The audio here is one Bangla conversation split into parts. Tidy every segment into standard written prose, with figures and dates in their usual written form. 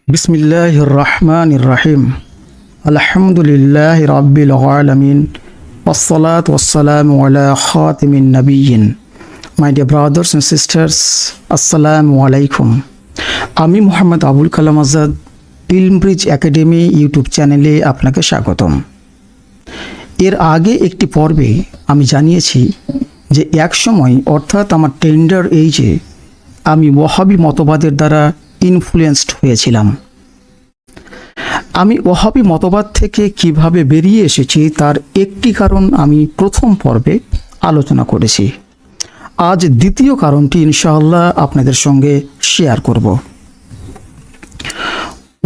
বিসমিল্লাহির রহমানির রহিম। আলহামদুলিল্লাহি রাব্বিল আলামিন ওয়াসসালাতু ওয়াসসালামু আলা খাতিমিন নাবিয়্যিন। My dear brothers and sisters, আসসালামু আলাইকুম। আমি মোহাম্মদ আবুল কালাম আজাদ, ইলমব্রিজ একাডেমি ইউটিউব চ্যানেলে আপনাকে স্বাগতম। এর আগে একটি পর্বে আমি জানিয়েছি যে এক সময় অর্থাৎ আমার টেন্ডার এইজে আমি ওয়াহাবি মতবাদের দ্বারা ইনফ্লুয়েন্সড হয়েছিলাম। আমি ওয়াহাবি মতবাদ থেকে কিভাবে বেরিয়ে এসেছি তার একটি কারণ আমি প্রথম পর্বে আলোচনা করেছি। আজ দ্বিতীয় কারণটি ইনশাআল্লাহ আপনাদের সঙ্গে শেয়ার করব।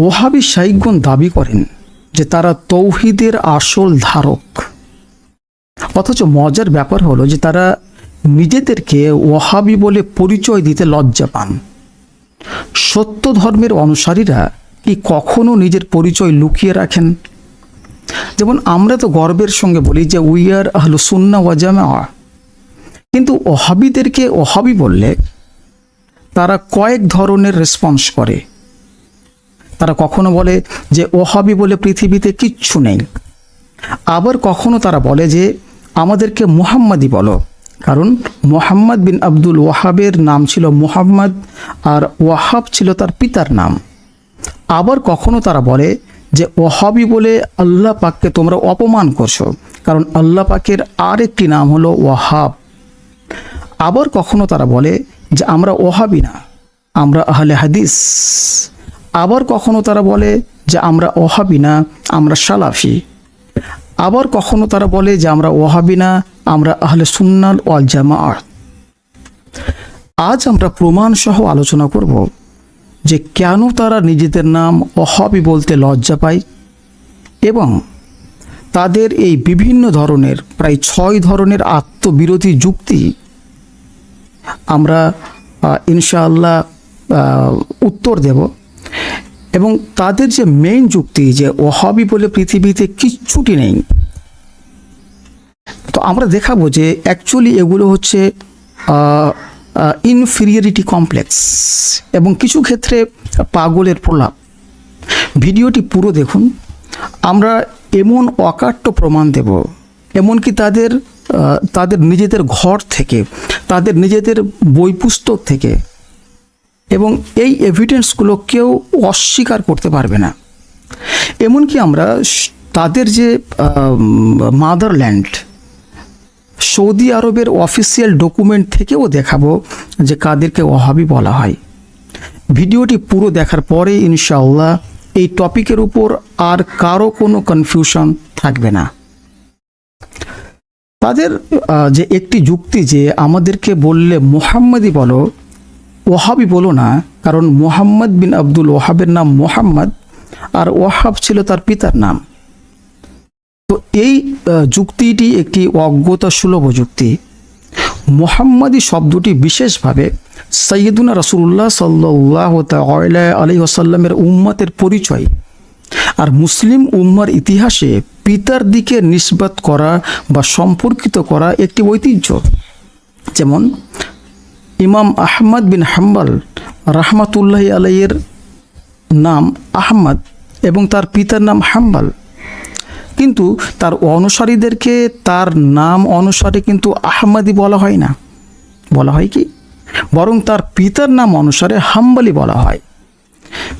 ওয়াহাবি শাইখগণ দাবি করেন যে তারা তৌহিদের আসল ধারক, অথচ মজার ব্যাপার হলো যে তারা নিজেদেরকে ওয়াহাবি বলে পরিচয় দিতে লজ্জা পান। সত্য ধর্মের অনুসারীরা কি কখনো নিজের পরিচয় লুকিয়ে রাখেন? যেমন আমরা তো গর্বের সঙ্গে বলি যে উই আর আহলুস সুন্নাহ ওয়াল জামাআহ, কিন্তু ওয়াহাবিদেরকে ওয়াহাবি বললে তারা কয়েক ধরনের রেসপন্স করে। তারা কখনো বলে যে ওয়াহাবি বলে পৃথিবীতে কিচ্ছু নেই, আবার কখনো তারা বলে যে আমাদেরকে মুহাম্মাদি বলো, কারণ মুহাম্মদ বিন আব্দুল ওয়াহাবের নাম ছিল মুহাম্মদ আর ওয়াহাব ছিল তার পিতার নাম। আবার কখনো তারা বলে যে ওয়াহাবি বলে আল্লাহ পাককে তোমরা অপমান করছো, কারণ আল্লাহ পাকের আরেকটি নাম হলো ওয়াহাব। আবার কখনো তারা বলে যে আমরা ওয়াহাবি না, আমরা আহলে হাদিস। আবার কখনো তারা বলে যে আমরা ওয়াহাবি না, আমরা সালাফি। আবার কখনো তারা বলে যে আমরা ওয়াহাবি না, আমরা আহলে সুন্নাহ ওয়াল জামাআহ। আজ আমরা প্রমাণ সহ আলোচনা করব যে কেন তারা নিজেদের নাম ওয়াহাবি বলতে লজ্জা পায় এবং তাদের এই বিভিন্ন ধরনের প্রায় 6 ধরনের আত্মবিরোধী যুক্তি আমরা ইনশাআল্লাহ উত্তর দেব। এবং তাদের যে মেইন যুক্তি যে ওয়াহাবি বলে পৃথিবীতে কিচ্ছুটি নেই, তো আমরা দেখাবো যে অ্যাকচুয়ালি এগুলো হচ্ছে ইনফিরিয়রিটি কমপ্লেক্স এবং কিছু ক্ষেত্রে পাগলের প্রলাপ। ভিডিওটি পুরো দেখুন, আমরা এমন অকাট্য প্রমাণ দেব, এমনকি তাদের নিজেদের ঘর থেকে, তাদের নিজেদের বই পুস্তক থেকে, এবং এই এভিডেন্সগুলো কেউ অস্বীকার করতে পারবে না। এমনকি আমরা তাদের যে মাদারল্যান্ড সৌদি আরবের অফিসিয়াল ডকুমেন্ট থেকেও দেখাবো যে কাদেরকে ওয়াহাবি বলা হয়। ভিডিওটি পুরো দেখার পরে ইনশাআল্লাহ এই টপিকের উপর আর কারো কোনো কনফিউশন থাকবে না। তাদের যে একটি যুক্তি যে আমাদেরকে বললে মুহাম্মাদি বলো, ওয়াহাবি বলো না, কারণ মুহাম্মদ বিন আব্দুল ওয়াহাবের নাম মুহাম্মদ আর ওয়াহাব ছিল তার পিতার নাম। তো এই যুক্তিটি একটি অজ্ঞতা সুলভ যুক্তি। মুহাম্মাদি শব্দটি বিশেষভাবে সাইয়্যিদুনা রাসূলুল্লাহ সাল্লাল্লাহু তাআলা আলাইহি ওয়াসাল্লামের উম্মতের পরিচয় আর মুসলিম উম্মার ইতিহাসে পিতার দিকে নিসবত করা বা সম্পর্কিত করা একটি ঐতিহ্য। যেমন ইমাম আহমদ বিন হাম্বল রাহমাতুল্লাহি আলাইহির নাম আহমদ এবং তার পিতার নাম হাম্বল, কিন্তু তার অনুসারীদেরকে তার নাম অনুসারে কিন্তু আহমদি বলা হয় না, বলা হয় কি, বরং তার পিতার নাম অনুসারে হাম্বলি বলা হয়।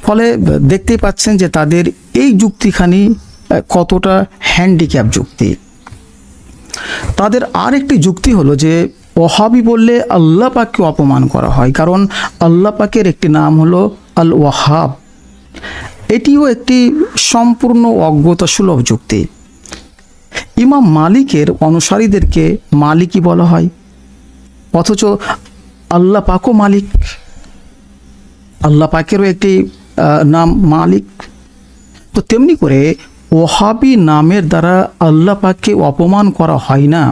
ফলে দেখতেই পাচ্ছেন যে তাদের এই যুক্তিখানি কতটা হ্যান্ডিক্যাপ যুক্তি। তাদের আরেকটি যুক্তি হলো যে ওয়াহাবি বললে আল্লাহ পাককে অপমান করা হয়, কারণ আল্লাহ পাকের একটি নাম হলো আল ওয়াহাব। এটিও একটি সম্পূর্ণ অজ্ঞতা সুলভ যুক্তি। ইমাম মালিকের অনুসারীদেরকে মালিকই বলা হয়, অথচ আল্লাহ পাকও মালিক, আল্লাহ পাকেরও একটি নাম মালিক। তো তেমনি করে ওয়াহাবি নামের দ্বারা আল্লাহ পাককে অপমান করা হয় না,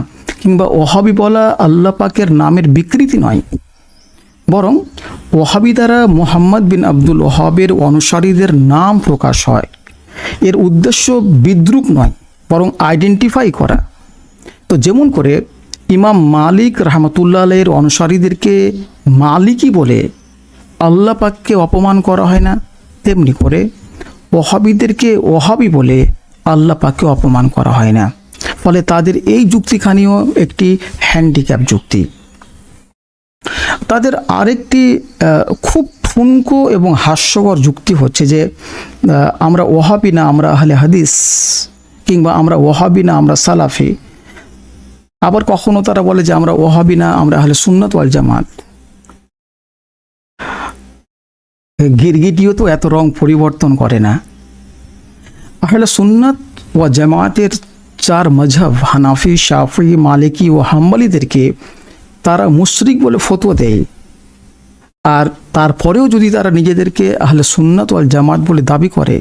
কিংবা ওয়াহাবি বলা আল্লাহ পাকের নামের বিকৃতি নয়, বরং ওয়াহাবি দ্বারা মুহাম্মদ বিন আব্দুল ওয়াহাবের অনুসারীদের নাম প্রকাশ হয়। এর উদ্দেশ্য বিদ্রুপ নয়, বরং আইডেন্টিফাই করা। তো যেমন করে ইমাম মালিক রাহমাতুল্লাহ আলাইহির অনুসারীদেরকে মালিকই বলে আল্লাহ পাককে অপমান করা হয় না, তেমনি করে ওহাবিদেরকে ওহাবি বলে আল্লাহ পাককে অপমান করা হয় না। ফলে তাদের এই যুক্তিখানিও একটি হ্যান্ডিক্যাপ যুক্তি। তাদের আরেকটি খুব ঠুনকো এবং হাস্যকর যুক্তি হচ্ছে যে আমরা ওহাবি না, আমরা আহলে হাদিস, কিংবা আমরা ওহাবি না, আমরা সালাফি। আবার কখনো তারা বলে যে আমরা ওহাবি না, আমরা আহলে সুন্নাত ওয়াল জামাত। গিরগিটিও তো এত রং পরিবর্তন করে না। আহলে সুন্নাত ওয়া জামাতের 4 মজহব হানাফি, শাফি, মালিকি ও হাম্বলিদেরকে তারা মুশরিক বলে ফতোয়া দেয়। আর তারপরেও যদি তারা নিজেদেরকে আহলে সুন্নাত ওয়াল জামাত বলে দাবি করে,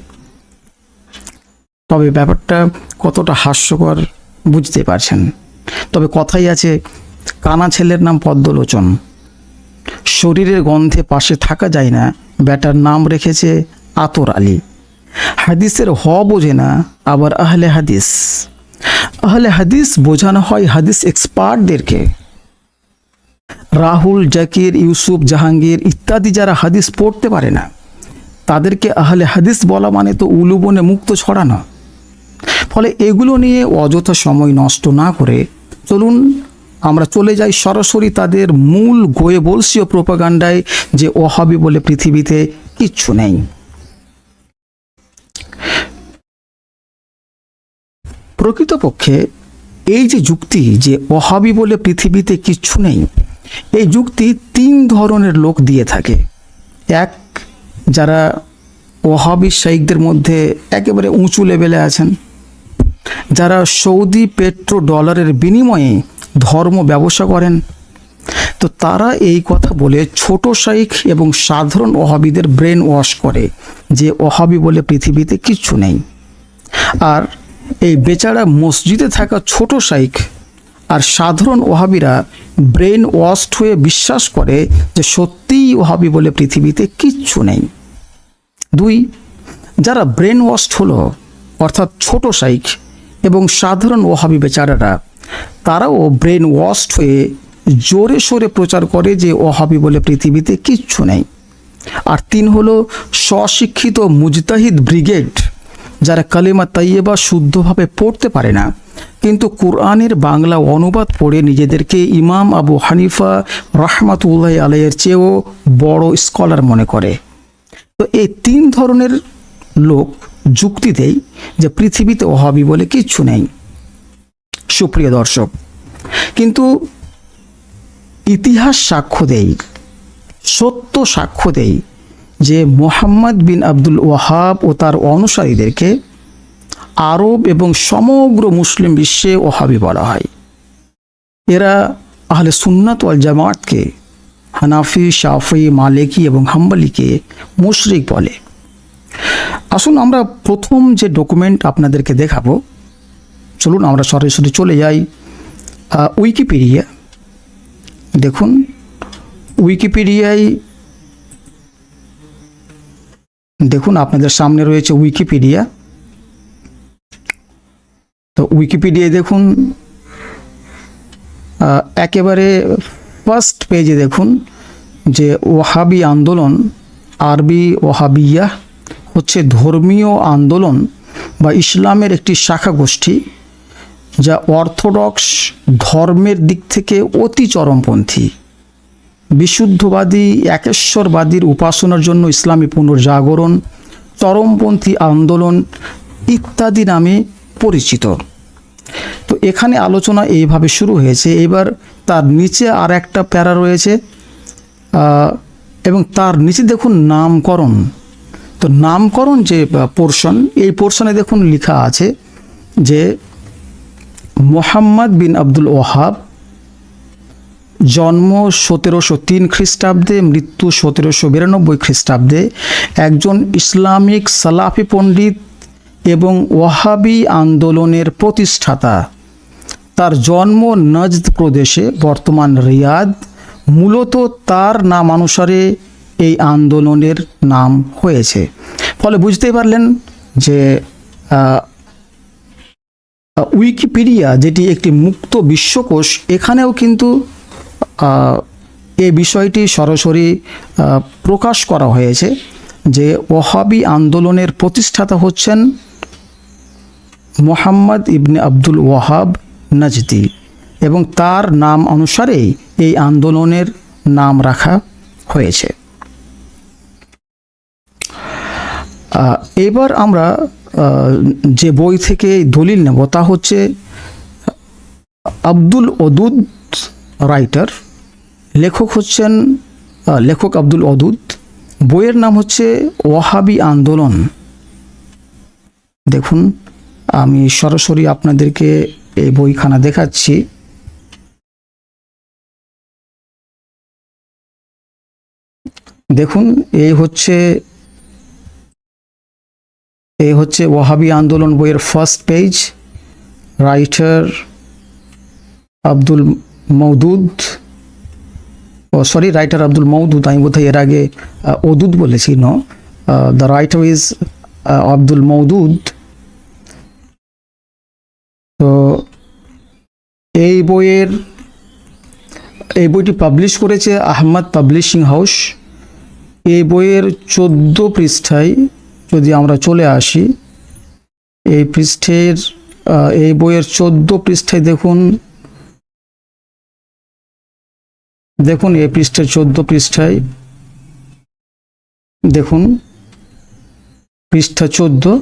তবে ব্যাপারটা কতটা হাস্যকর বুঝতে পারছেন। তবে কথাই আছে, কানা ছেলের নাম পদ্মলোচন। শরীরের গন্ধে পাশে থাকা যায় না, ব্যাটার নাম রেখেছে আতর আলী। হাদিসের হ বোঝে না, আবার আহলে হাদিস। আহলে হাদিস বোঝানো হয় হাদিস এক্সপার্টদেরকে। রাহুল, জাকির, ইউসুফ, জাহাঙ্গীর ইত্যাদি যারা হাদিস পড়তে পারে না, তাদেরকে আহলে হাদিস বলা মানে তো উলুবনে মুক্ত ছড়ানো। ফলে এগুলো নিয়ে অযথা সময় নষ্ট না করে চলুন আমরা চলে যাই সরাসরি তাদের মূল গোয়েবলসীয় প্রোপাগান্ডায়, যে ওহাবি বলে পৃথিবীতে কিচ্ছু নেই। প্রকৃতপক্ষে এই যে যুক্তি যে ওহাবি বলে পৃথিবীতে কিচ্ছু নেই, এই যুক্তি 3 ধরনের লোক দিয়ে থাকে। এক, যারা ওহাবি শাইখদের মধ্যে একেবারে উঁচু লেভেলে আছেন, যারা সৌদি পেট্রো ডলারের বিনিময়ে ধর্ম ব্যবসা করেন, তো তারা এই কথা বলে ছোট শাইখ এবং সাধারণ ওহাবিদের ব্রেন ওয়াশ করে যে ওহাবি বলে পৃথিবীতে কিচ্ছু নেই। আর এই বেচারা মসজিদে থাকা ছোট শাইখ আর সাধারণ ওহাবিরা ব্রেন ওয়াশড হয়ে বিশ্বাস করে যে সত্যিই ওহাবি বলে পৃথিবীতে কিচ্ছু নেই। 2, যারা ব্রেন ওয়াশড হলো, অর্থাৎ ছোট শাইখ এবং সাধারণ ওহাবি বেচারারা, তারাও ব্রেন ওয়াশড হয়ে জোরে সোরে প্রচার করে যে ওহাবি বলে পৃথিবীতে কিচ্ছু নেই। আর 3 হলো স্বশিক্ষিত মুজতাহিদ ব্রিগেড, যারা কালেমা তাইয়েবা শুদ্ধভাবে পড়তে পারে না, কিন্তু কোরআনের বাংলা অনুবাদ পড়ে নিজেদেরকে ইমাম আবু হানিফা রাহমাতুল্লাহ আলাইহির চেয়েও বড় স্কলার মনে করে। তো এই 3 ধরনের লোক যুক্তি দেয় যে পৃথিবীতে ওহাবি বলে কিচ্ছু নেই। সুপ্রিয় দর্শক, কিন্তু ইতিহাস সাক্ষ্য দেয়, সত্য সাক্ষ্য দেয় যে মুহাম্মদ বিন আব্দুল ওয়াহাব ও তার অনুসারীদেরকে আরব এবং সমগ্র মুসলিম বিশ্বে ওহাবি বলা হয়। এরা আহলে সুন্নাত ওয়াল জামাতকে, হানাফি, শাফি, মালিকি এবং হাম্বলিকে মুশরিক বলে। আসুন আমরা প্রথম যে ডকুমেন্ট আপনাদেরকে দেখাবো, চলুন আমরা সরাসরি চলে যাই উইকিপিডিয়া। দেখুন, উইকিপিডিয়ায় দেখুন আপনাদের সামনে রয়েছে উইকিপিডিয়া। তো উইকিপিডিয়ায় দেখুন একেবারে ফার্স্ট পেজে দেখুন যে ওহাবি আন্দোলন, আরবি ওহাবিয়া, হচ্ছে ধর্মীয় আন্দোলন বা ইসলামের একটি শাখা গোষ্ঠী যা অর্থোডক্স ধর্মের দিক থেকে অতি চরমপন্থী, বিশুদ্ধবাদী একেশ্বরবাদীর উপাসনার জন্য ইসলামী পুনর্জাগরণ, চরমপন্থী আন্দোলন ইত্যাদি নামে পরিচিত। তো এখানে আলোচনা এইভাবে শুরু হয়েছে। এবার তার নিচে আর একটা প্যারা রয়েছে এবং তার নিচে দেখুন নামকরণ। তো নামকরণ যে পোর্শন, এই পোর্শনে দেখুন লেখা আছে যে মুহাম্মদ বিন আব্দুল ওয়াহাব, জন্ম 1703 খ্রিস্টাব্দে, মৃত্যু 1792 খ্রিস্টাব্দে, একজন ইসলামিক সালাফি পণ্ডিত এবং ওয়াহাবি আন্দোলনের প্রতিষ্ঠাতা। তার জন্ম নজদ প্রদেশে, বর্তমান রিয়াদ। মূলত তার নামানুসারে এই আন্দোলনের নাম হয়েছে। ফলে বুঝতেই পারলেন যে উইকিপিডিয়া, যেটি একটি মুক্ত বিশ্বকোষ, এখানেও কিন্তু এই বিষয়টি সরাসরি প্রকাশ করা হয়েছে যে ওহাবি আন্দোলনের প্রতিষ্ঠাতা হচ্ছেন মুহাম্মদ ইবনে আব্দুল ওয়াহাব নাজদি, এবং তার নাম অনুসারেই এই আন্দোলনের নাম রাখা হয়েছে। এবার আমরা যে বই থেকে দলিল নেব তা হচ্ছে আব্দুল ওদুদ রাইটার, লেখক আব্দুল ওদুদ। বইয়ের নাম হচ্ছে ওয়াহাবি আন্দোলন। দেখুন, আমি সরাসরি আপনাদেরকে এই বইখানা দেখাচ্ছি। দেখুন, এই হচ্ছে ওয়াহাবি আন্দোলন বইয়ের first page. Writer Abdul Maudud, writer Abdul Maudud. আমি বোধহয় এর আগে ওদুদ বলেছি। No, the writer is Abdul Maudud. তো এই বইটি পাবলিশ করেছে আহমদ পাবলিশিং হাউস। এই বইয়ের 14 পৃষ্ঠায় যদি আমরা চলে আসি, এই বইয়ের 14 পৃষ্ঠায় দেখুন এই পৃষ্ঠায় 14 পৃষ্ঠায় দেখুন, পৃষ্ঠা 14,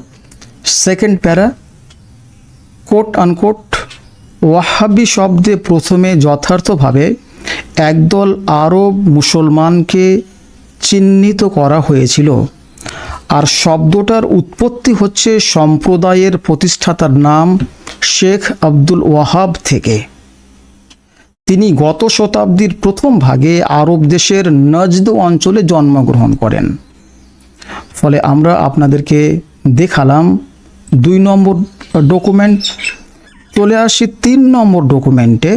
সেকেন্ড প্যারা, কোট আনকোট, ওয়াহাবি শব্দে প্রথমে যথার্থভাবে একদল আরব মুসলমানকে চিহ্নিত করা হয়েছিল, আর শব্দটার উৎপত্তি হচ্ছে সম্প্রদায়ের প্রতিষ্ঠাতার নাম শেখ আব্দুল ওয়াহাব থেকে। তিনি গত শতাব্দীর প্রথম ভাগে আরব দেশের নজদ অঞ্চলে জন্মগ্রহণ করেন। ফলে আমরা আপনাদেরকে দেখালাম 2 নম্বর ডকুমেন্ট। চলে আসি 3 নম্বর ডকুমেন্টে।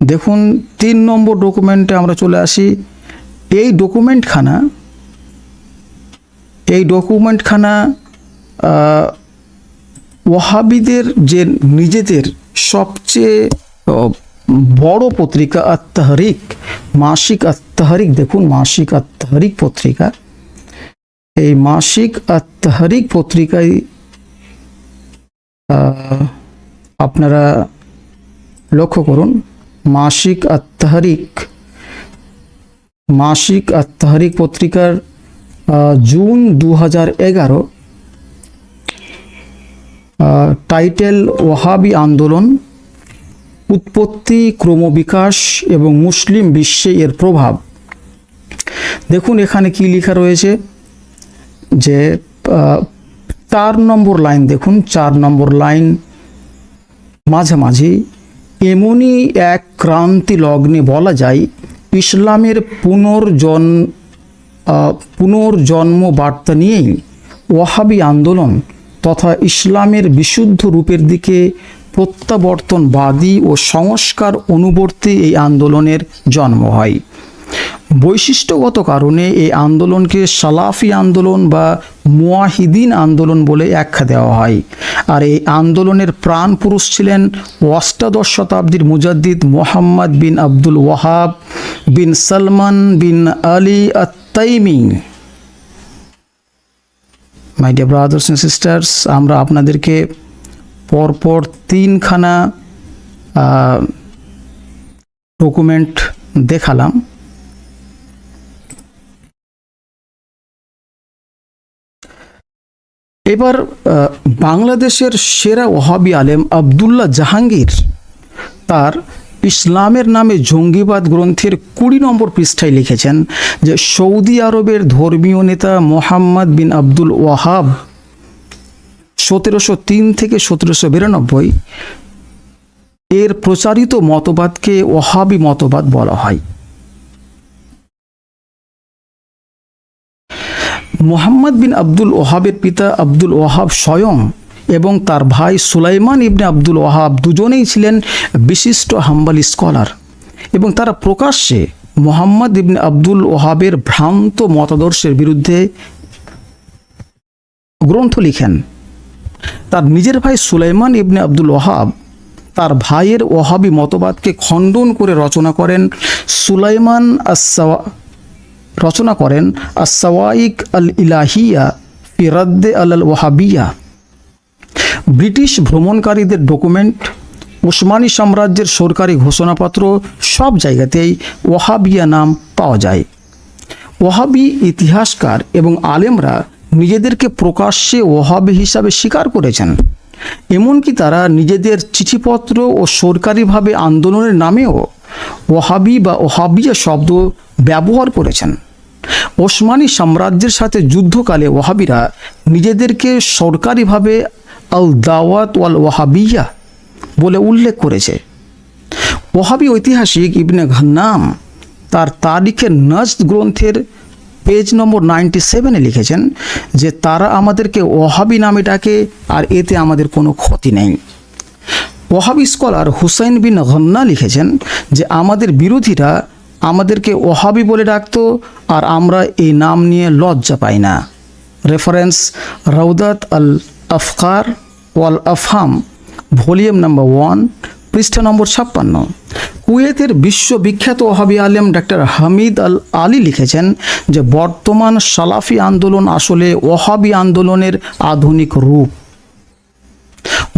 দেখুন, 3 নম্বর ডকুমেন্টে আমরা চলে আসি। এই ডকুমেন্টখানা ওয়াহাবিদের যে নিজেদের সবচেয়ে বড় পত্রিকা আত-তাহরিক, মাসিক আত-তাহরিক, দেখুন মাসিক আত-তাহরিক পত্রিকা। এই মাসিক আত-তাহরিক পত্রিকায় আপনারা লক্ষ্য করুন, মাসিক আত-তাহরিক পত্রিকার জুন 2011, টাইটেল ওয়াহাবি আন্দোলন, উৎপত্তি, ক্রমবিকাশ এবং মুসলিম বিশ্বে এর প্রভাব। দেখুন এখানে কি লেখা রয়েছে যে 4 নম্বর লাইন, দেখুন 4 নম্বর লাইন মাঝামাঝি, এমনই এক ক্রান্তি লগ্নে বলা যায় ইসলামের পুনর্জন্ম বার্তা নিয়েই ওয়াহাবি আন্দোলন তথা ইসলামের বিশুদ্ধ রূপের দিকে প্রত্যাবর্তনবাদী ও সংস্কার অনুবর্তী এই আন্দোলনের জন্ম হয়। বৈশিষ্ট্যগত কারণে এই আন্দোলনকে সালাফি আন্দোলন বা মুয়াহিদিন আন্দোলন বলে আখ্যা দেওয়া হয়। আর এই আন্দোলনের প্রাণ পুরুষ ছিলেন অষ্টাদশ শতাব্দীর মুজাদ্দিদ Muhammad bin Abdul Wahhab bin Salman bin Ali at-Taimi. My dear brothers and sisters, আমরা আপনাদেরকে পরপর 3খানা ডকুমেন্ট দেখালাম। এবার বাংলাদেশের সেরা ওয়াহাবি আলেম আব্দুল্লাহ জাহাঙ্গীর তার ইসলামের নামে জঙ্গিবাদ গ্রন্থের 20 নম্বর পৃষ্ঠায় লিখেছেন যে সৌদি আরবের ধর্মীয় নেতা মোহাম্মদ বিন আব্দুল ওয়াহাব 1703 থেকে 1792 এর প্রচারিত মতবাদকে ওয়াহাবি মতবাদ বলা হয়। মোহাম্মদ বিন আব্দুল ওয়াহাবের পিতা আব্দুল ওয়াহাব স্বয়ং এবং তার ভাই সুলাইমান ইবনে আব্দুল ওয়াহাব দুজনেই ছিলেন বিশিষ্ট হাম্বলি স্কলার, এবং তারা প্রকাশ্যে মোহাম্মদ ইবনে আব্দুল ওয়াহাবের ভ্রান্ত মতাদর্শের বিরুদ্ধে গ্রন্থ লিখেন। তার নিজের ভাই সুলাইমান ইবনে আব্দুল ওয়াহাব তার ভাইয়ের ওয়াহাবি মতবাদকে খণ্ডন করে রচনা করেন রচনা করেন আস-সাওয়াইক আল ইলাহিয়া ফি রাদ্দে আল ওয়াহাবিয়া। ব্রিটিশ ভ্রমণকারীদের ডকুমেন্ট, উসমানী সাম্রাজ্যের সরকারি ঘোষণাপত্র, সব জায়গাতেই ওয়াহাবিয়া নাম পাওয়া যায়। ওয়াহাবি ইতিহাসকার এবং আলেমরা নিজেদেরকে প্রকাশ্যে ওয়াহাবি হিসাবে স্বীকার করেছেন। এমনকি তারা নিজেদের চিঠিপত্র ও সরকারিভাবে আন্দোলনের নামেও ওয়াহাবি বা ওয়াহাবিয়া শব্দ ব্যবহার করেছেন। ওসমানী সাম্রাজ্যের সাথে যুদ্ধকালে ওয়াহাবিরা নিজেদেরকে সরকারিভাবে আল দাওয়াত ওয়াল ওয়াহাবিয়া বলে উল্লেখ করেছে। ওয়াহাবি ঐতিহাসিক ইবনে ঘন্নাম তার তারিখে নজদ গ্রন্থের পেজ নম্বর 97 লিখেছেন যে তারা আমাদেরকে ওয়াহাবি নামে ডাকে আর এতে আমাদের কোনো ক্ষতি নেই। ওয়াহাবি স্কলার হুসাইন বিন গন্না লিখেছেন যে আমাদের বিরোধীরা আমাদেরকে ওয়াহাবি বলে ডাকতো আর আমরা এই নাম নিয়ে লজ্জা পাই না। রেফারেন্স রাউদাত আল আফকার ওয়াল আফহাম, ভলিউম নম্বর 1, পৃষ্ঠা নম্বর 56। কুয়েতের বিশ্ববিখ্যাত ওয়াহাবি আলেম ডক্টর হামিদ আল আলী লিখেছেন যে বর্তমান সালাফি আন্দোলন আসলে ওয়াহাবি আন্দোলনের আধুনিক রূপ।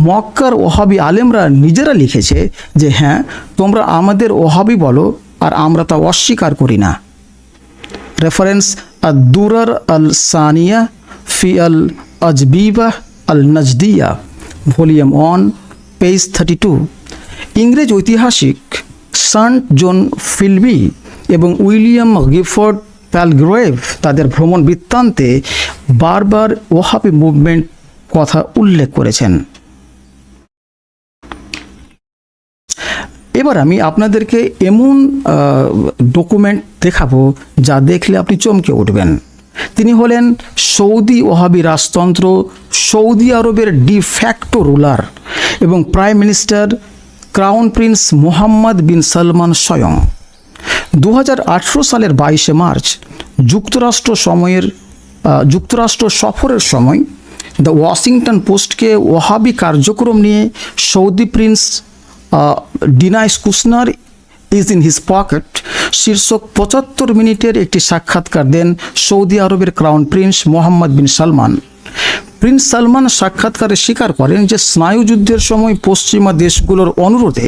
মক্কার ওয়াহাবি আলেমরা নিজেরা লিখেছে যে হ্যাঁ, তোমরা আমাদের ওয়াহাবি বলো আর আমরা তা অস্বীকার করি না। রেফারেন্স আদ-দুরার আল সানিয়া ফি আল আজবিবা আল নজদিয়া, ভলিউম 1, পেজ 32। ইংরেজ ঐতিহাসিক সেন্ট জন ফিলবি এবং উইলিয়াম গিফোর্ড প্যালগ্রেভ তাদের ভ্রমণ বৃত্তান্তে বারবার ওয়াহাবি মুভমেন্ট কথা উল্লেখ করেছেন। এবার আমি আপনাদেরকে এমন ডকুমেন্ট দেখাবো যা দেখলে আপনি চমকে উঠবেন। তিনি হলেন সৌদি ওয়াহাবি রাজতন্ত্র, সৌদি আরবের ডিফ্যাক্টো রুলার এবং prime minister crown prince Mohammad bin Salman স্বয়ং। 2018 সালের 22 মার্চ যুক্তরাষ্ট্র সফরের সময় দ্য ওয়াশিংটন পোস্টকে ওয়াহাবি কার্যক্রম নিয়ে Saudi prince denies Kushner is in his pocket শীর্ষক 75 মিনিটের একটি সাক্ষাৎকার দেন সৌদি আরবের crown prince Mohammad bin Salman. Prince Salman সাক্ষাৎকারে স্বীকার করেন যে স্নায়ুযুদ্ধের সময় পশ্চিমা দেশগুলোর অনুরোধে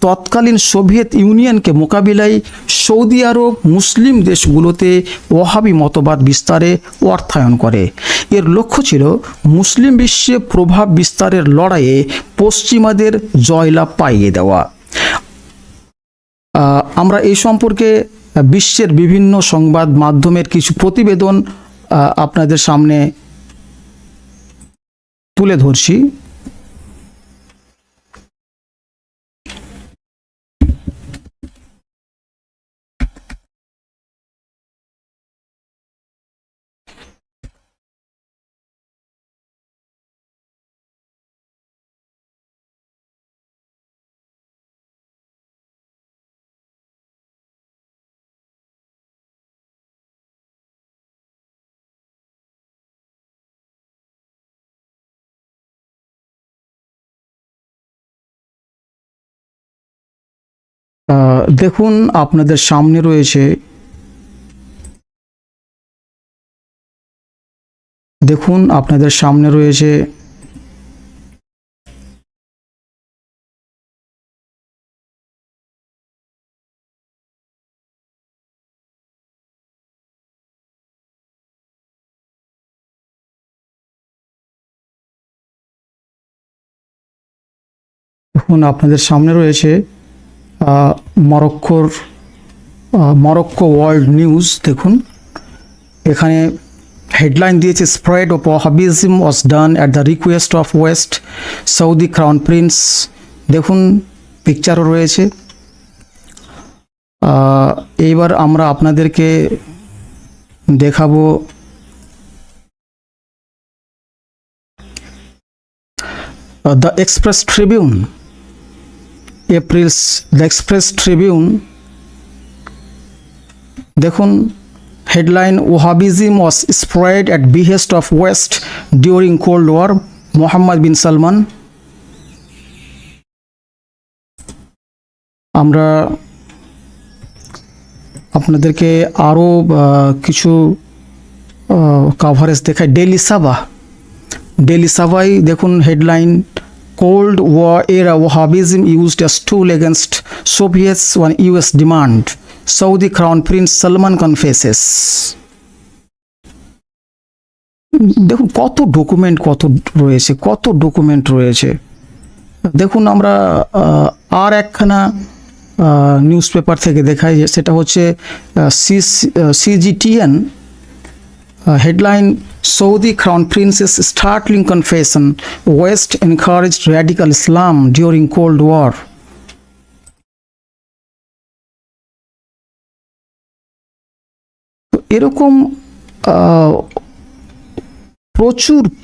তৎকালীন সোভিয়েত ইউনিয়নকে মোকাবিলায় সৌদি আরব মুসলিম দেশগুলোতে ওয়াহাবি মতবাদ বিস্তারে অর্থায়ন করে। এর লক্ষ্য ছিল মুসলিম বিশ্বে প্রভাব বিস্তারের লড়াইয়ে পশ্চিমাদের জয়লাভ পাইয়ে দেওয়া। আমরা এই সম্পর্কে বিশ্বের বিভিন্ন সংবাদ মাধ্যমের কিছু প্রতিবেদন আপনাদের সামনে তুলে ধরছি। দেখুন আপনাদের সামনে রয়েছে মরক্কো ওয়ার্ল্ড নিউজ। দেখুন এখানে হেডলাইন দিয়েছে, spread of Wahhabism was done at the request of West Saudi crown prince. দেখুন পিকচারও রয়েছে। এইবার আমরা আপনাদেরকে দেখাবো the Express Tribune, the Express Tribune. দেখুন headline, Wahhabism was spread at behest of West during Cold War, Mohammad bin Salman. আমরা আপনাদেরকে আরও কিছু কাভারেজ দেখায়। ডেলি সাবাই দেখুন headline, Cold War era Wahhabism used as tool against Soviets on US demand, Saudi crown prince Salman confesses. দেখুন কত ডকুমেন্ট রয়েছে। দেখুন আমরা আর একখানা নিউজ পেপার থেকে দেখাই, সেটা হচ্ছে CGTN headline, Saudi crown prince's startling confession, West encouraged radical Islam during Cold War. এরকম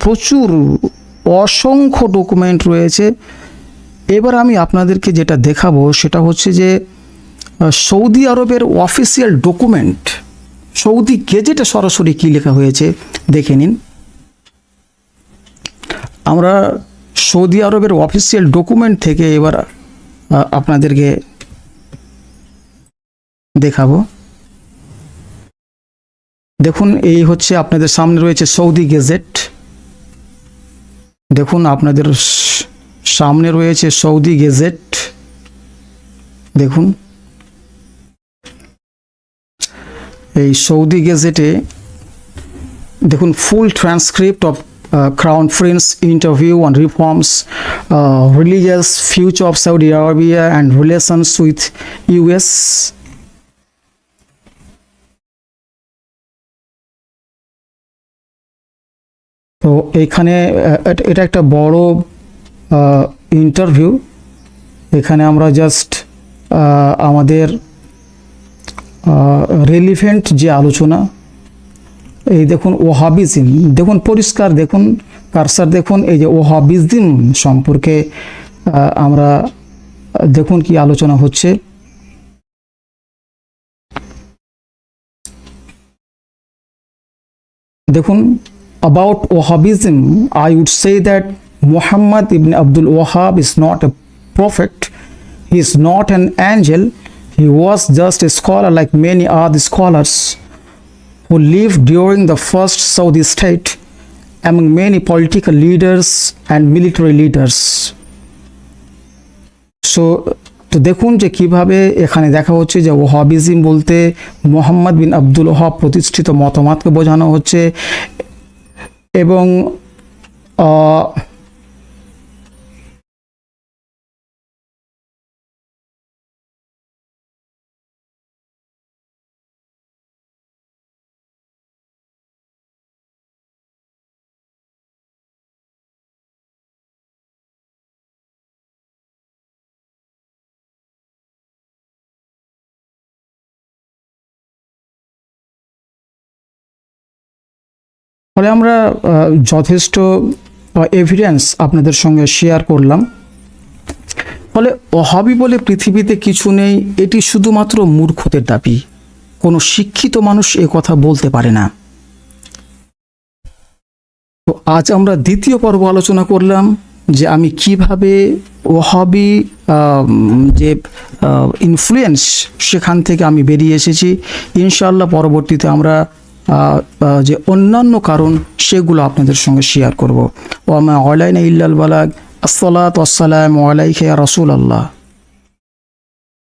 প্রচুর অসংখ্য ডকুমেন্ট রয়েছে। এবার আমি আপনাদেরকে যেটা দেখাবো সেটা হচ্ছে যে সৌদি আরবের অফিসিয়াল ডকুমেন্ট, সৌদি গেজেটে সরাসরি কী লেখা হয়েছে দেখে নিন। আমরা সৌদি আরবের অফিসিয়াল ডকুমেন্ট থেকে এবার আপনাদেরকে দেখাবো। দেখুন এই হচ্ছে আপনাদের সামনে রয়েছে সৌদি গেজেট। দেখুন আপনাদের সামনে রয়েছে সৌদি গেজেট। দেখুন এই সৌদি গেজেটে দেখুন full transcript of crown prince interview on reforms, religious future of Saudi Arabia and relations with US. তো এইখানে এটা একটা বড় ইন্টারভিউ। এখানে আমরা জাস্ট আমাদের রেলিভেন্ট যে আলোচনা, এই দেখুন ওয়াহাবিজম, দেখুন পরিষ্কার, দেখুন কারসার, দেখুন এই যে ওয়াহাবিজম সম্পর্কে আমরা দেখুন কি আলোচনা হচ্ছে। দেখুন about Wahhabism, I would say that Muhammad ibn Abdul Wahhab is not a prophet, he is not an angel, he was just a scholar like many other scholars who lived during the first Saudi state among many political leaders and military leaders. So তো দেখুন যে কিভাবে এখানে দেখা হচ্ছে যে ওয়াহাবিজম বলতে মোহাম্মদ বিন আব্দুল ওয়াহাব প্রতিষ্ঠিত মতবাদকে বোঝানো হচ্ছে। এবং ফলে আমরা যথেষ্ট এভিডেন্স আপনাদের সঙ্গে শেয়ার করলাম। ফলে ওয়াহাবি বলে পৃথিবীতে কিছু নেই, এটি শুধুমাত্র মূর্খদের দাবি, কোনো শিক্ষিত মানুষ এ কথা বলতে পারে না। তো আজ আমরা দ্বিতীয় পর্ব আলোচনা করলাম যে আমি কিভাবে ওয়াহাবি যে ইনফ্লুয়েন্স সেখান থেকে আমি বেরিয়ে এসেছি। ইনশাআল্লাহ পরবর্তীতে আমরা যে অন্যান্য কারণ সেগুলো আপনাদের সঙ্গে শেয়ার করব। ওয়া মা আলাইনা ইল্লাল বালাগ। আসসালাতু ওয়াসসালামু আলাইকা ইয়া রাসূলুল্লাহ।